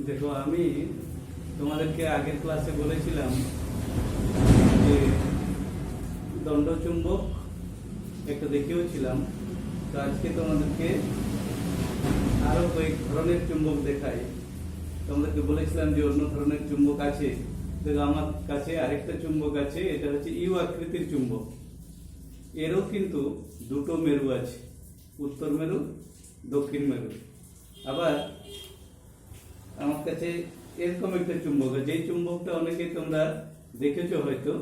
দেখো, আমি তোমাদেরকে আগের ক্লাসে বলেছিলাম যে দণ্ডচুম্বক একটা দেখিয়েছিলাম। তো আজকে তোমাদেরকে আরো কয়েক ধরনের চুম্বক দেখাই। তোমাদেরকে বলেছিলাম যে অন্য ধরনের চুম্বক আছে। দেখো, আমার কাছে আরেকটা চুম্বক আছে, এটা হচ্ছে ইউ আকৃতির চুম্বক। এরও কিন্তু দুটো মেরু আছে, উত্তর মেরু, দক্ষিণ মেরু। আবার আমার কাছে এরকম একটা চুম্বক আছে, যেই চুম্বকটা অনেকে তোমরা দেখেছো হয়তো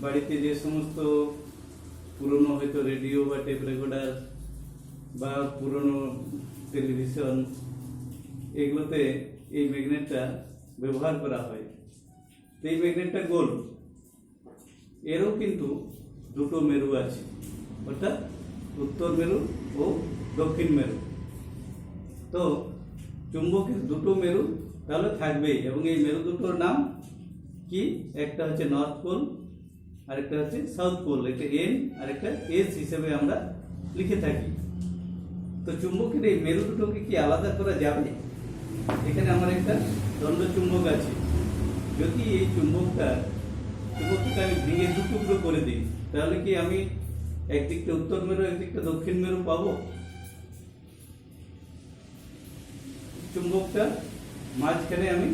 বাড়িতে, যে সমস্ত পুরনো হয়তো রেডিও বা টেপ রেকর্ডার বা পুরনো টেলিভিশন, এগুলোতে এই ম্যাগনেটটা ব্যবহার করা হয়। তো এই ম্যাগনেটটা গোল, এরও কিন্তু দুটো মেরু আছে, অর্থাৎ উত্তর মেরু ও দক্ষিণ মেরু। তো চুম্বকের দুটো মেরু তাহলে থাকবেই, এবং এই মেরু দুটোর নাম কি? একটা হচ্ছে নর্থ পোল আর একটা হচ্ছে সাউথ পোল। একটা এন আর একটা এস হিসেবে আমরা লিখে থাকি। তো চুম্বকের এই মেরু দুটোকে কি আলাদা করা যাবে? এখানে আমার একটা দণ্ড চুম্বক আছে। যদি এই চুম্বকটাকে আমি ভেঙে দু টুকরো করে দিই, তাহলে কি আমি একদিকটা উত্তর মেরু একদিকটা দক্ষিণ মেরু পাবো? চুম্বকটা মাঝখানে আমি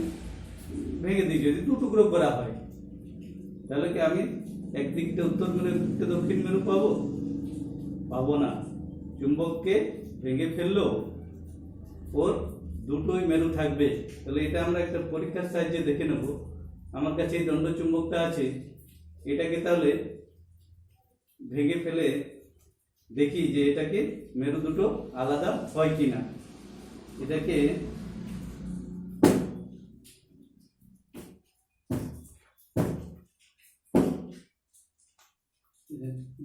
ভেঙে দিই, যদি দু টুকরো করা হয়, তাহলে কি আমি একদিকটা উত্তর মেরু একদিকটা দক্ষিণ মেরু পাবো? পাবো না। চুম্বককে ভেঙে ফেললেও ওর দুটোই মেরু থাকবে। তাহলে এটা আমরা একটা পরীক্ষার সাহায্যে দেখে নেব। আমার কাছে এই দণ্ড চুম্বকটা আছে, এটাকে তাহলে ভেঙে ফেলে দেখি যে এটাকে মেরু দুটো আলাদা হয় কিনা। এটাকে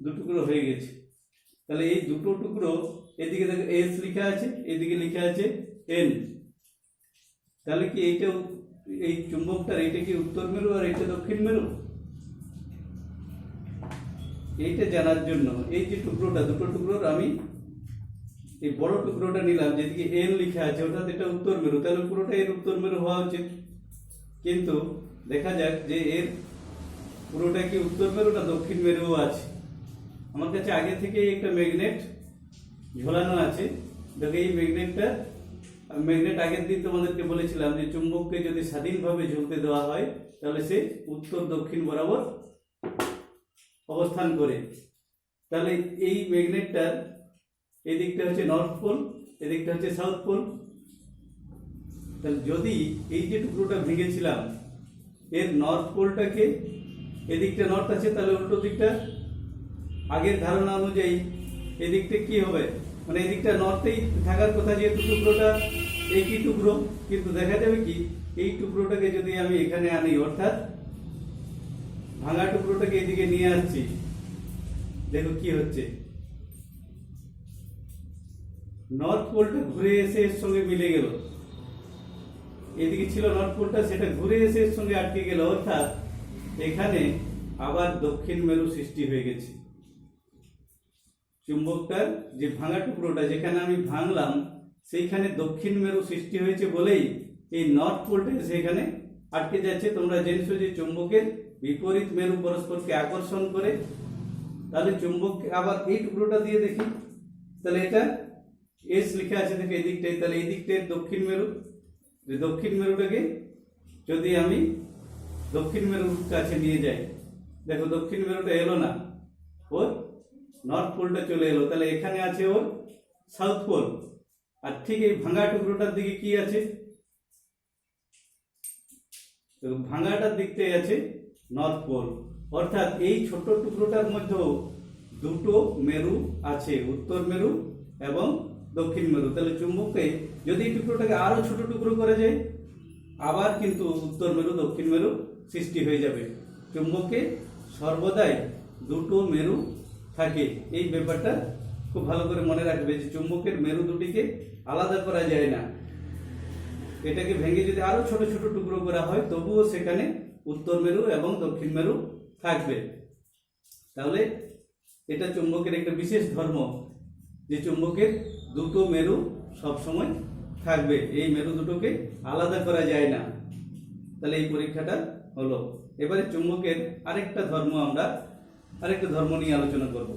দু টুকরো হয়ে গেছে। তাহলে এই দুটো টুকরো, এদিকে দেখো এস লেখা আছে, এদিকে লেখা আছে এন। তাহলে কি এইটা, এই চুম্বকটার এইটা কি উত্তর মেরু আর এইটা দক্ষিণ মেরু? এইটা জানার জন্য এই যে টুকরোটা, দুটো টুকরোর আমি এই বড় টুকরোটা নিলাম, যেদিকে এন লেখা আছে, অর্থাৎ এটা উত্তর মেরু। তাহলে পুরোটা এর উত্তর মেরু হওয়া উচিত। কিন্তু দেখা যাক যে এর পুরোটা কি উত্তর মেরু না দক্ষিণ মেরুও আছে। আমার কাছে আগে থেকে একটা ম্যাগনেট ঝোলানো আছে। দেখো, এই ম্যাগনেট আগের দিন তোমাদেরকে বলেছিলাম যে চুম্বককে যদি স্বাধীনভাবে ঝুলতে দেওয়া হয়, তাহলে সে উত্তর দক্ষিণ বরাবর অবস্থান করে। তাহলে এই ম্যাগনেটটার এই দিকটা হচ্ছে নর্থ পোল, এদিকটা হচ্ছে সাউথ পোল। তাহলে যদি এই যে টুকরোটা ভেঙেছিলাম, এর নর্থ পোলটাকে, এদিকটা নর্থ আছে, তাহলে উল্টো দিকটা আগের ধারণা অনুযায়ী এদিকটা কি হবে, মানে এদিকটা নর্থেই থাকার কথা, যেহেতু টুকরোটা একই টুকরো। কিন্তু দেখা যাবে কি, এই টুকরোটাকে যদি আমি এখানে আনি, অর্থাৎ ভাঙা টুকরোটাকে এদিকে নিয়ে আসছি, দেখো কি হচ্ছে। নর্থ পোলটা ঘুরে এসে এর সঙ্গে মিলে গেল। এদিকে ছিল নর্থ পোলটা, সেটা ঘুরে এসে এর সঙ্গে আটকে গেল, অর্থাৎ এখানে আবার দক্ষিণ মেরু সৃষ্টি হয়ে গেছে। চুম্বকটার যে ভাঙা টুকরোটা যেখানে আমি ভাঙলাম, সেইখানে দক্ষিণ মেরু সৃষ্টি হয়েছে বলেই এই নর্থ পোলটা সেখানে আটকে যাচ্ছে। তোমরা জেনেছো যে চুম্বকের বিপরীত মেরু পরস্পরকে আকর্ষণ করে। তাহলে চুম্বক, আবার এই টুকরোটা দিয়ে দেখি, তাহলে এটা এস লেখা আছে, দেখো এদিকটাই, তাহলে এই দিকটাই দক্ষিণ মেরু। দক্ষিণ মেরুটাকে যদি আমি দক্ষিণ মেরুর কাছে নিয়ে যাই, দেখো দক্ষিণ মেরুটা এলো না, ওর নর্থ পোলটা চলে এলো। তাহলে এখানে আছে ওর সাউথ পোল। আর ঠিক এই ভাঙা টুকরোটার দিকে কি আছে? ভাঙাটার দিকটাই আছে নর্থ পোল। অর্থাৎ এই ছোট টুকরোটার মধ্যেও দুটো মেরু আছে, উত্তর মেরু এবং দক্ষিণ মেরু। তাহলে চুম্বককে যদি এই টুকরোটাকে আরো ছোট টুকরো করা যায়, আবার কিন্তু উত্তর মেরু দক্ষিণ মেরু সৃষ্টি হয়ে যাবে। চুম্বককে সর্বদাই দুটো মেরু থাকে। এই ব্যাপারটা খুব ভালো করে মনে রাখবে যে চুম্বকের মেরু দুটিকে আলাদা করা যায় না। এটাকে ভেঙে যদি আরো ছোট ছোট টুকরো করা হয়, তবুও সেখানে উত্তর মেরু এবং দক্ষিণ মেরু থাকবে। তাহলে এটা চুম্বকের একটা বিশেষ ধর্ম, যে চুম্বকের দুটো মেরু সবসময় থাকবে, এই মেরু দুটোকে আলাদা করা যায় না। তাহলে এই পরীক্ষাটা হলো। এবারে চুম্বকের আরেকটা ধর্ম নিয়ে আলোচনা করব।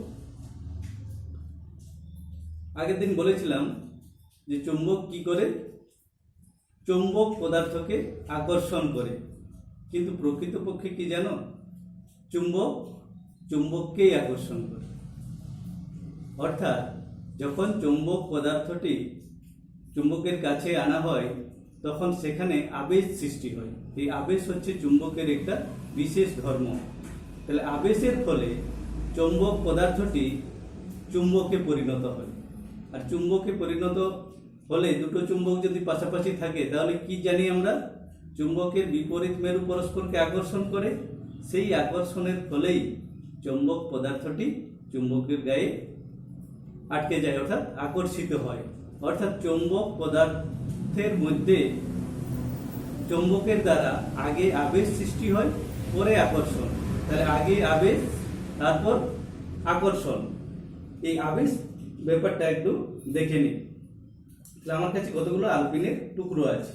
আগের দিন বলেছিলাম যে চুম্বক কি করে, চুম্বক পদার্থকে আকর্ষণ করে, কিন্তু প্রকৃতপক্ষে কি জানো, চুম্বক চুম্বককেই আকর্ষণ করে। অর্থাৎ যখন চুম্বক পদার্থটি চুম্বকের কাছে আনা হয় তখন সেখানে আবেশ সৃষ্টি হয়। এই আবেশ হচ্ছে চুম্বকের একটা বিশেষ ধর্ম। তাহলে আবেশের ফলে চুম্বক পদার্থটি চুম্বকে পরিণত হয়। আর চুম্বকে পরিণত হলে দুটো চুম্বক যদি পাশাপাশি থাকে তাহলে কি জানি আমরা, চুম্বকের বিপরীত মেরু পরস্পরকে আকর্ষণ করে, সেই আকর্ষণের ফলেই চুম্বক পদার্থটি চুম্বকের গায়ে আটকে যায়, অর্থাৎ আকর্ষিত হয়। অর্থাৎ চুম্বক পদার্থের মধ্যে চুম্বকের দ্বারা আগে আবেশ সৃষ্টি হয়, পরে আকর্ষণ। তাহলে আগে আবেশ, তারপর আকর্ষণ। এই আবেশ ব্যাপারটা একটু দেখে নিই। তাহলে আমার কাছে কতগুলো আলপিনের টুকরো আছে।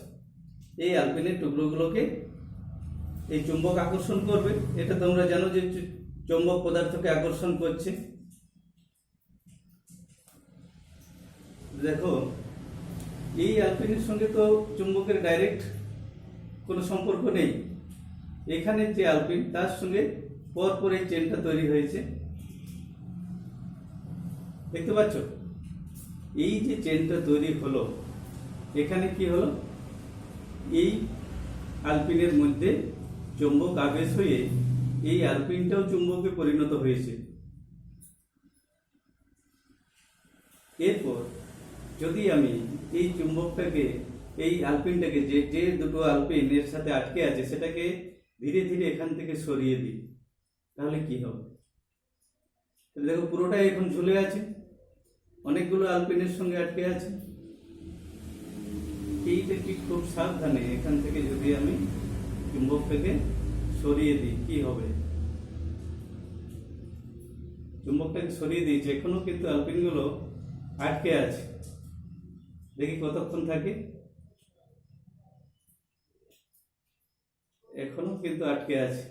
এই আলপিনের টুকরোগুলোকে এই চুম্বক আকর্ষণ করবে। এটা তোমরা জানো যে চুম্বক পদার্থকে আকর্ষণ করছে। দেখো, এই আলপিনের সঙ্গে তো চুম্বকের ডাইরেক্ট কোনো সম্পর্ক নেই। এখানে যে আলপিন তার সঙ্গে পরপর এই চেনটা তৈরি হয়েছে, দেখতে পাচ্ছ? এই যে চেনটা তৈরি হলো, এখানে কি হলো, এই আলপিনের মধ্যে চুম্বক আবেশ হয়ে এই আলপিনটাও চুম্বকে পরিণত হয়েছে। এরপর যদি আমি এই চুম্বকটাকে, এই আলপিনটাকে, যে দুটো আলপিন এর সাথে আটকে আছে সেটাকে ধীরে ধীরে এখান থেকে সরিয়ে দিই, তাহলে কি হবে? দেখো, পুরোটাই এখন ঝুলে আছে, অনেকগুলো আলপিনের সঙ্গে আটকে আছে। এইটা ঠিক খুব সাবধানে এখান থেকে যদি আমি চুম্বকটাকে সরিয়ে দিই, কি হবে? চুম্বকটাকে সরিয়ে দিয়েছি, এখনো কিন্তু আলপিনগুলো আটকে আছে। দেখি কতক্ষণ থাকে, এখনো কিন্তু আটকে আছে।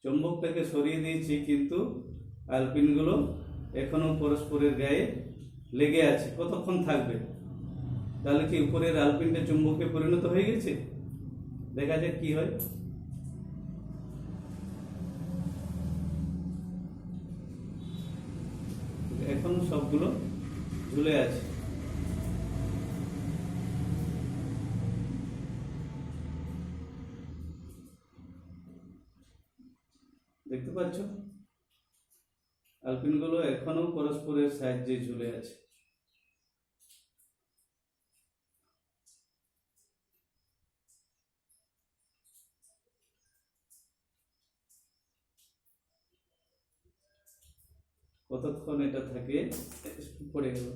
চুম্বকটাকে সরিয়ে দিয়েছি কিন্তু আলপিনগুলো এখনো পরস্পরের গায়ে লেগে আছে। কতক্ষণ থাকবে? তাহলে কি উপরের আলপিনটা চুম্বকে পরিণত হয়ে গেছে? দেখা যাক কি হয়। এখনো সবগুলো ঝুলে আছে। দেখতে পাচ্ছ, আলপিনগুলো এখনো পরস্পরের সাহায্যে ঝুলে আছে। কতক্ষণ এটা থাকে? পড়ে গেল।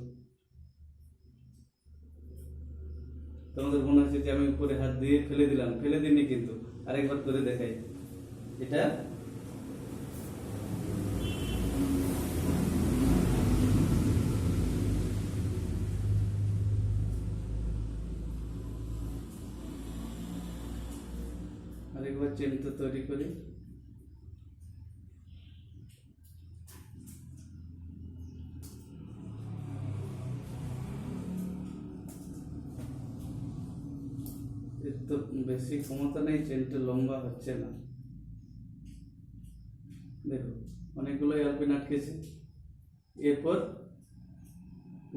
তোমাদের মনে হচ্ছে যে আমি উপরে হাত দিয়ে ফেলে দিলাম, ফেলে দিইনি কিন্তু। আরেকবার করে দেখাই। এটা আরেকবার চেনটা তৈরি করি। তো বেশি ক্ষমতা নেই, চেনটা লম্বা হচ্ছে না। দেখো, অনেকগুলো আলপিন আটকেছে। এরপর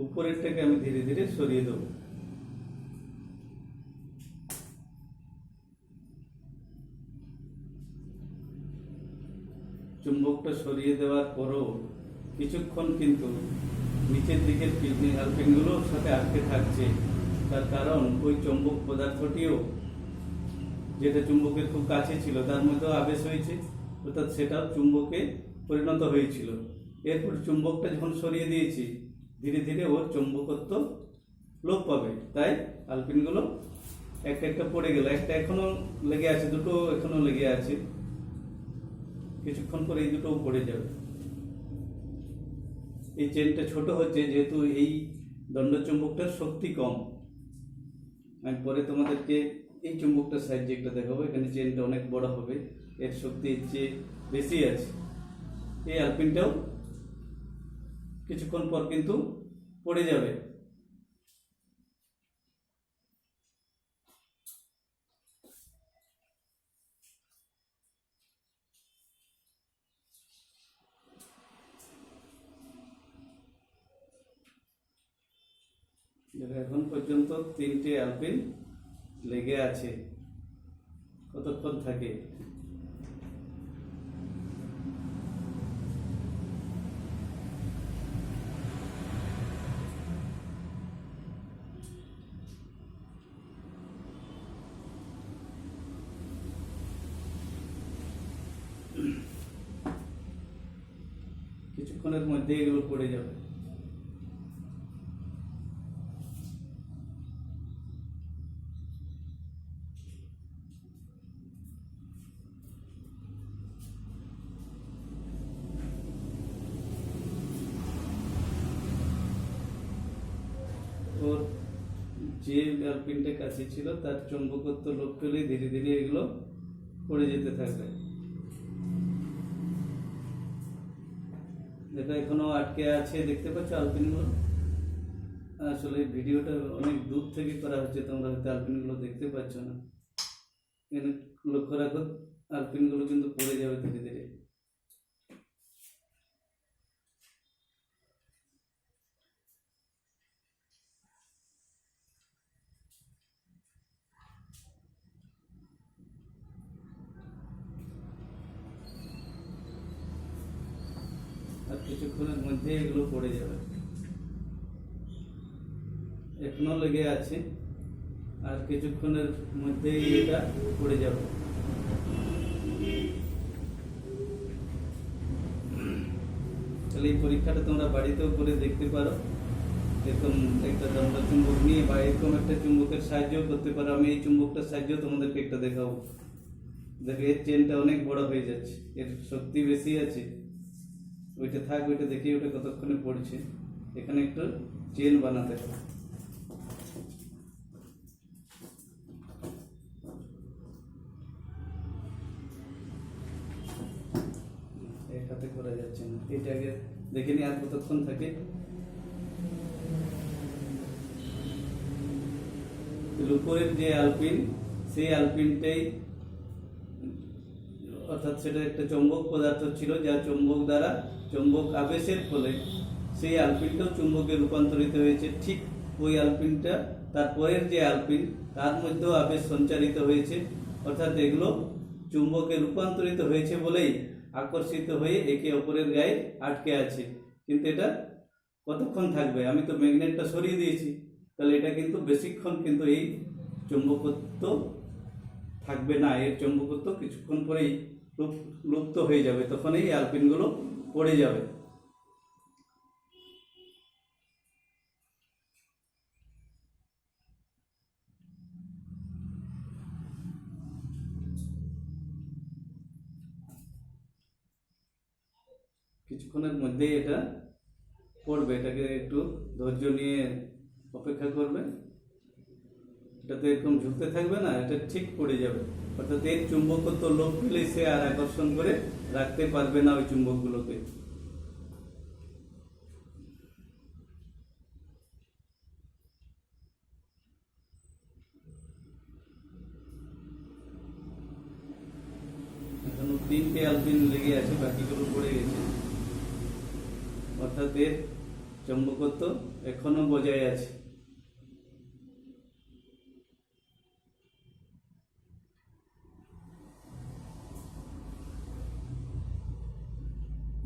উপরেরটাকে আমি ধীরে ধীরে সরিয়ে দেব। চুম্বকটা সরিয়ে দেওয়ার পরও কিছুক্ষণ কিন্তু নিচের দিকের আলপিনগুলোর সাথে আটকে থাকছে। তার কারণ ওই চুম্বক পদার্থটিও, যেটা চুম্বকের খুব কাছে ছিল, তার মধ্যেও আবেশ হয়েছে, অর্থাৎ সেটাও চুম্বকে পরিণত হয়েছিল। এরপর চুম্বকটা যখন সরিয়ে দিয়েছি, ধীরে ধীরে ওর চুম্বকত্ব লোপ পাবে। তাই আলপিনগুলো একটা একটা পড়ে গেল। একটা এখনো লেগে আছে, দুটো এখনো লেগে আছে। কিছুক্ষণ পরে এই দুটোও পড়ে যাবে। এই চেনটা ছোট হচ্ছে, যেহেতু এই দণ্ড চুম্বকটার শক্তি কম। আমি পরে তোমাদেরকে এই চুম্বকটার সাহায্যে একটা দেখাবো। এখানে চেনটা অনেক বড় হবে, এর শক্তি এর চেয়ে বেশি আছে। এই আলপিনটাও কিছুক্ষণ পর কিন্তু পড়ে যাবে। এখন পর্যন্ত 3টে আলপিন লেগে আছে। কতক্ষণ থাকে? কিছুক্ষণের মধ্যে এগুলো পড়ে যাবে। ওর যে আলপিনটা কাছে ছিল তার চুম্বকত্ব লোপ পেলে ধীরে ধীরে এগুলো পড়ে যেতে থাকবে। যেটা এখনো আটকে আছে দেখতে পাচ্ছ আলপিনগুলো। আসলে ভিডিওটা অনেক দূর থেকে করা হচ্ছে, তোমরা হয়তো আলপিনগুলো দেখতে পাচ্ছ না। এখানে লক্ষ্য রাখো, আলপিনগুলো কিন্তু পড়ে যাবে ধীরে ধীরে। আর কিছুক্ষণের মধ্যে এগুলো পড়ে যাবে। এখনো লেগে আছে, আর কিছুক্ষণের মধ্যেই এটা পড়ে যাবে। তাহলে এই পরীক্ষাটা তোমরা বাড়িতেও করে দেখতে পারো। এরকম একটা দণ্ড চুম্বক নিয়ে বা এরকম একটা চুম্বকের সাহায্য করতে পারো। আমি এই চুম্বকটার সাহায্য তোমাদেরকে একটা দেখাবো। দেখো এর চেনটা অনেক বড় হয়ে যাচ্ছে, এর শক্তি বেশি আছে। ওইটা থাক, ওইটা দেখি ওটা কতক্ষণে পড়ছে। এখানে একটু চেন বানাতে হবে। এক হাতে করা যাচ্ছে না, এটা আগে দেখে নি আর কতক্ষণ থাকে। উপরের যে আলপিন, সেই আলপিনটাই অর্থাৎ সেটা একটা চৌম্বক পদার্থ ছিল, যা চৌম্বক দ্বারা চৌম্বক আবেশের ফলে সেই আলপিনটাও চুম্বকে রূপান্তরিত হয়েছে। ঠিক ওই আলপিনটা তারপরের যে আলপিন, তার মধ্যেও আবেশ সঞ্চারিত হয়েছে। অর্থাৎ এগুলো চুম্বকে রূপান্তরিত হয়েছে বলেই আকর্ষিত হয়ে একে অপরের গায়ে আটকে আছে। কিন্তু এটা কতক্ষণ থাকবে? আমি তো ম্যাগনেটটা সরিয়ে দিয়েছি, তাহলে এটা কিন্তু বেশিক্ষণ কিন্তু এই চুম্বকত্ব থাকবে না। এর চুম্বকত্ব কিছুক্ষণ পরেই লুপ্ত হয়ে যাবে, তখন এই আলপিনগুলো পড়ে যাবে। কিছুক্ষণের মধ্যেই এটা পড়বে। এটাকে একটু ধৈর্য নিয়ে অপেক্ষা করবে। এটা তো এরকম ঝুঁকতে থাকবে না, এটা ঠিক পড়ে যাবে। অর্থাৎ এর চুম্বকত্ব লোপ পেলে সে আর আকর্ষণ করে রাখতে পারবে না ওই চুম্বকগুলোকে। এখনো 3টে আলপিন লেগে আছে, বাকিগুলো পড়ে গেছে। অর্থাৎ এর চুম্বকত্ব এখনো বজায় আছে।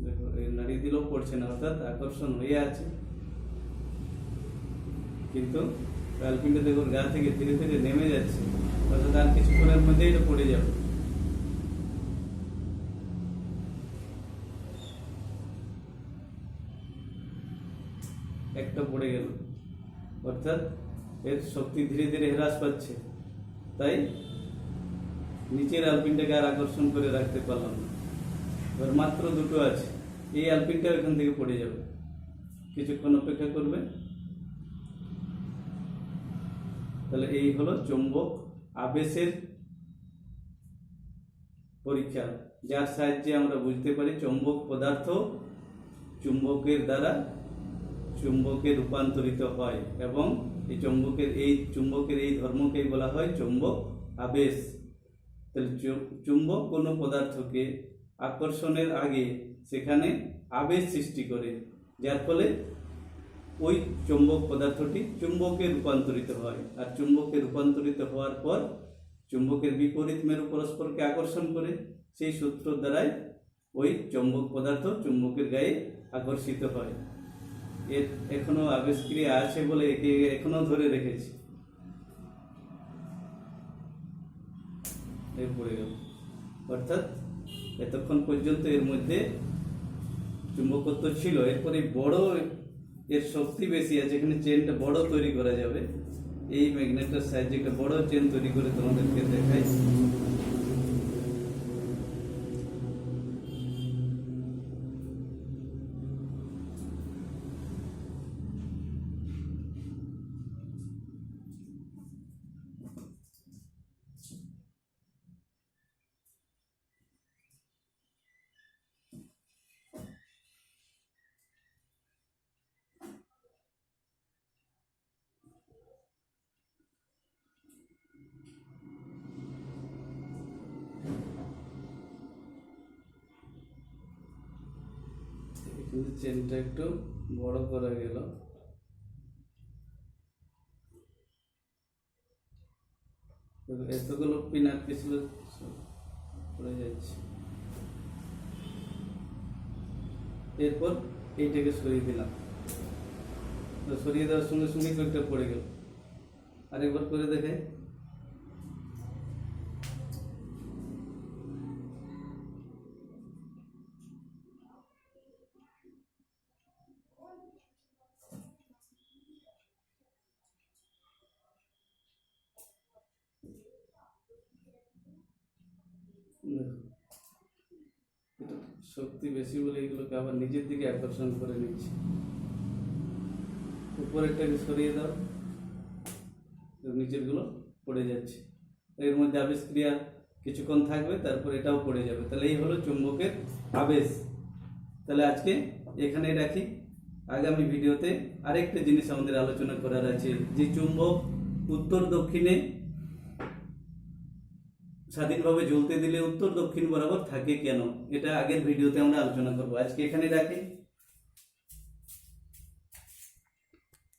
দেখো এই নাড়ি দিলেও পড়ছে না, অর্থাৎ আকর্ষণ হয়ে আছে। কিন্তু আলপিনটা দেখো গা থেকে ধীরে ধীরে নেমে যাচ্ছে, অর্থাৎ আর কিছুক্ষণের মধ্যেই এটা পড়ে যাবে। একটা পড়ে গেল, অর্থাৎ এর শক্তি ধীরে ধীরে হ্রাস পাচ্ছে। তাই নিচের আলপিনটাকে আর আকর্ষণ করে রাখতে পারলাম না। এবার মাত্র 2টো আছে, এই আলপিনটা এখান থেকে পড়ে যাবে। কিছুক্ষণ অপেক্ষা করবে, তাহলে এই হলো চুম্বক আবেশের পরীক্ষা, যার সাহায্যে আমরা বুঝতে পারি চৌম্বক পদার্থ চুম্বকের দ্বারা চুম্বকে রূপান্তরিত হয় এবং এই চুম্বকের এই ধর্মকেই বলা হয় চৌম্বক আবেশ। তাহলে চুম্বক কোনো পদার্থকে আকর্ষণের আগে সেখানে আবেশ সৃষ্টি করে, যার ফলে ওই চুম্বক পদার্থটি চুম্বকে রূপান্তরিত হয়। আর চুম্বকে রূপান্তরিত হওয়ার পর চুম্বকের বিপরীত মেরু পরস্পরকে আকর্ষণ করে, সেই সূত্র দ্বারাই ওই চুম্বক পদার্থ চুম্বকের গায়ে আকর্ষিত হয়। এর এখনো আবেশক্রিয়া আছে বলে একে এখনো ধরে রেখেছি। পড়ে গেল, অর্থাৎ এতক্ষণ পর্যন্ত এর মধ্যে চুম্বকত্ব ছিল, এরপরে বড় এর শক্তি বেশি আছে, এখানে চেনটা বড় তৈরি করা যাবে। এই ম্যাগনেটের সাহায্যে একটা বড় চেন তৈরি করে তোমাদেরকে দেখাই। কিন্তু চেনটা একটু বড় করা গেল। এতগুলো পিন আটকে ছিল, পড়ে যাচ্ছে। এরপর এইটাকে সরিয়ে দিলাম, তো সরিয়ে দেওয়ার সঙ্গে সঙ্গে কয়েকটা পড়ে গেল। আরেকবার করে দেখে, শক্তি বেশি বলে এগুলোকে আবার নিজের দিকে আকর্ষণ করে নিচ্ছে। উপরেরটাকে সরিয়ে দাও, নিচেরগুলো পড়ে যাচ্ছে। এর মধ্যে আবেশক্রিয়া কিছুক্ষণ থাকবে, তারপর এটাও পড়ে যাবে। তাহলে এই হলো চুম্বকের আবেশ। তাহলে আজকে এখানেই রাখি। আগামী ভিডিওতে আরেকটা জিনিস আমাদের আলোচনা করার আছে, যে চুম্বক উত্তর দক্ষিণে স্বাধীনভাবে জ্বলতে দিলে উত্তর দক্ষিণ বরাবর থাকে কেন, এটা আগের ভিডিওতে আমরা আলোচনা করব। আজকে এখানে রাখি।